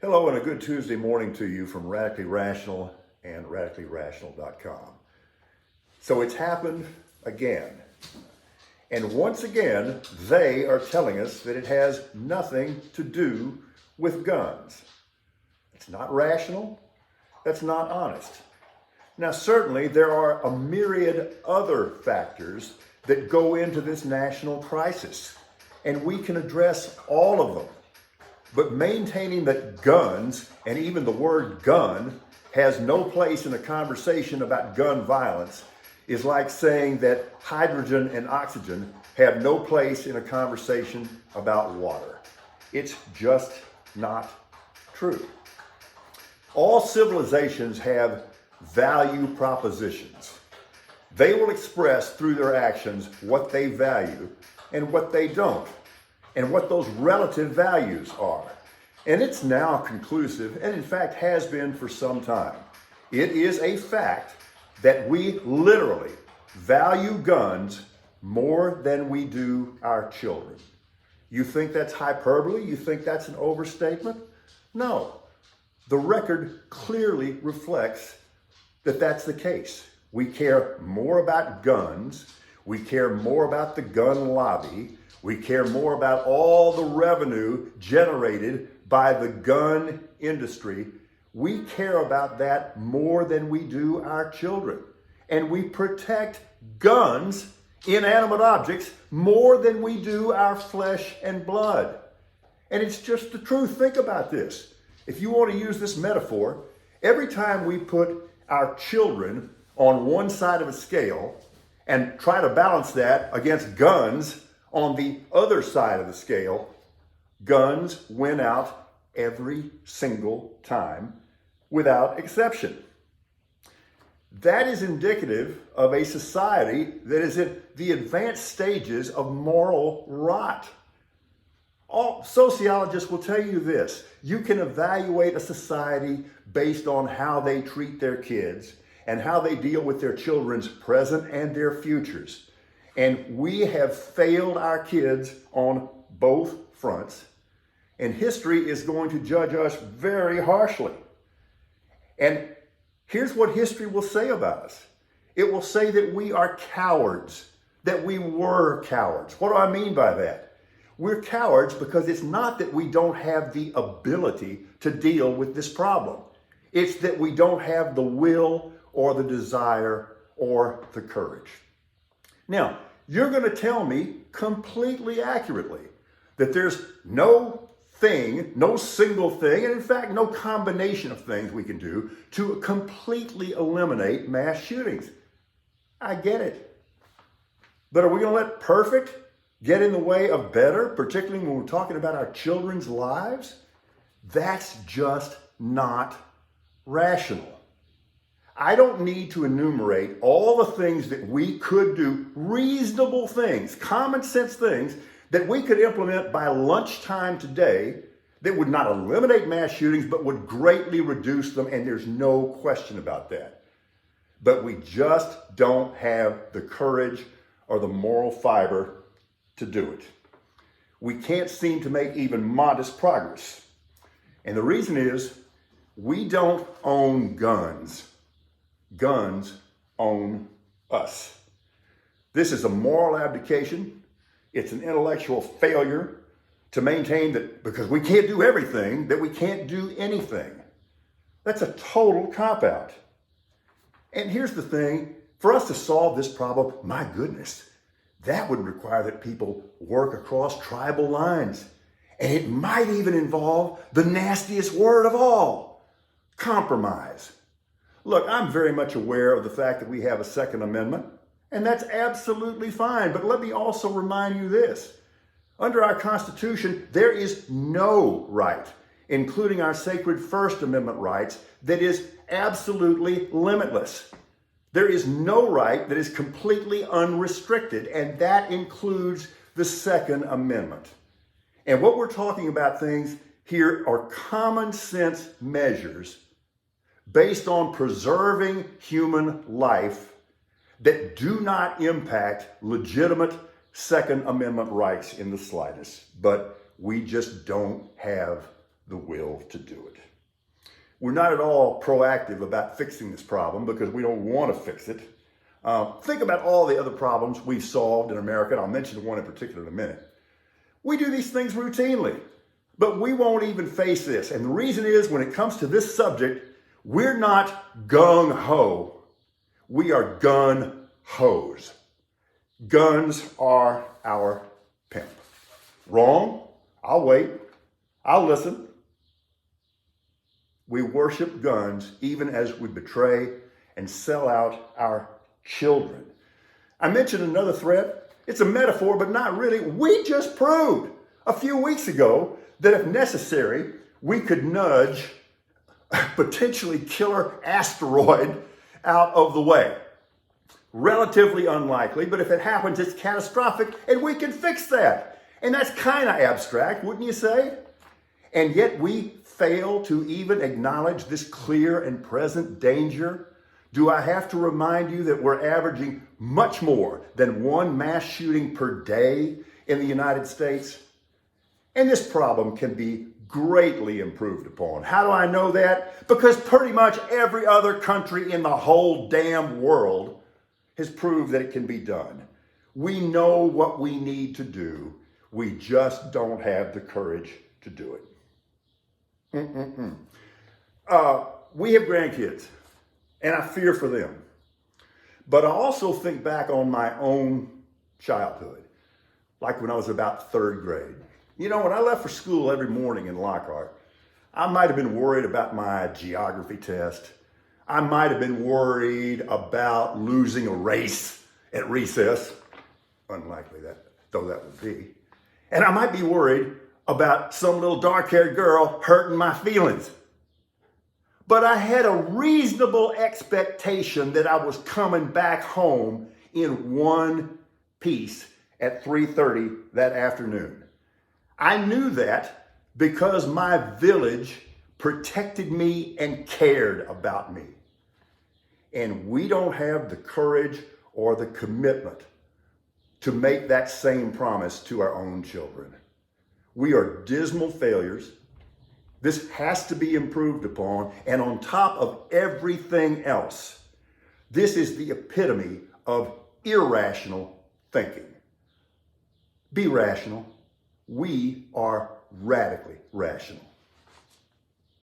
Hello and a good Tuesday morning to you from Radically Rational and radicallyrational.com. So it's happened again. And once again, they are telling us that it has nothing to do with guns. It's not rational. That's not honest. Now, certainly there are a myriad other factors that go into this national crisis, and we can address all of them. But maintaining that guns, and even the word gun, has no place in a conversation about gun violence is like saying that hydrogen and oxygen have no place in a conversation about water. It's just not true. All civilizations have value propositions. They will express through their actions what they value and what they don't, and what those relative values are. And it's now conclusive, and in fact has been for some time. It is a fact that we literally value guns more than we do our children. You think that's hyperbole? You think that's an overstatement? No. The record clearly reflects that that's the case. We care more about guns. We care more about the gun lobby. We care more about all the revenue generated by the gun industry. We care about that more than we do our children. And we protect guns, inanimate objects, more than we do our flesh and blood. And it's just the truth. Think about this. If you want to use this metaphor, every time we put our children on one side of a scale and try to balance that against guns on the other side of the scale, guns win out every single time without exception. That is indicative of a society that is in the advanced stages of moral rot. All sociologists will tell you this: you can evaluate a society based on how they treat their kids and how they deal with their children's present and their futures. And we have failed our kids on both fronts. And history is going to judge us very harshly. And here's what history will say about us. It will say that we are cowards, that we were cowards. What do I mean by that? We're cowards because it's not that we don't have the ability to deal with this problem. It's that we don't have the will or the desire or the courage. Now, you're going to tell me completely accurately that there's no single thing, and in fact, no combination of things we can do to completely eliminate mass shootings. I get it. But are we going to let perfect get in the way of better, particularly when we're talking about our children's lives? That's just not rational. I don't need to enumerate all the things that we could do, reasonable things, common sense things that we could implement by lunchtime today that would not eliminate mass shootings, but would greatly reduce them, and there's no question about that. But we just don't have the courage or the moral fiber to do it. We can't seem to make even modest progress. And the reason is we don't own guns. Guns own us. This is a moral abdication. It's an intellectual failure to maintain that because we can't do everything, that we can't do anything. That's a total cop-out. And here's the thing, for us to solve this problem, my goodness, that would require that people work across tribal lines. And it might even involve the nastiest word of all, compromise. Look, I'm very much aware of the fact that we have a Second Amendment, and that's absolutely fine. But let me also remind you this. Under our Constitution, there is no right, including our sacred First Amendment rights, that is absolutely limitless. There is no right that is completely unrestricted, and that includes the Second Amendment. And what we're talking about things here are common sense measures based on preserving human life that do not impact legitimate Second Amendment rights in the slightest. But we just don't have the will to do it. We're not at all proactive about fixing this problem because we don't want to fix it. Think about all the other problems we've solved in America, and I'll mention one in particular in a minute. We do these things routinely, but we won't even face this. And the reason is, when it comes to this subject, we're not gung-ho. We are gun-hos. Guns are our pimp. Wrong? I'll wait. I'll listen. We worship guns even as we betray and sell out our children. I mentioned another threat. It's a metaphor, but not really. We just proved a few weeks ago that if necessary, we could nudge a potentially killer asteroid out of the way. Relatively unlikely, but if it happens, it's catastrophic, and we can fix that. And that's kind of abstract, wouldn't you say? And yet we fail to even acknowledge this clear and present danger. Do I have to remind you that we're averaging much more than one mass shooting per day in the United States? And this problem can be greatly improved upon. How do I know that? Because pretty much every other country in the whole damn world has proved that it can be done. We know what we need to do. We just don't have the courage to do it. We have grandkids, and I fear for them. But I also think back on my own childhood, like when I was about third grade. You know, when I left for school every morning in Lockhart, I might have been worried about my geography test. I might have been worried about losing a race at recess. Unlikely though that would be. And I might be worried about some little dark-haired girl hurting my feelings. But I had a reasonable expectation that I was coming back home in one piece at 3:30 that afternoon. I knew that because my village protected me and cared about me. And we don't have the courage or the commitment to make that same promise to our own children. We are dismal failures. This has to be improved upon. And on top of everything else, this is the epitome of irrational thinking. Be rational. We are radically rational.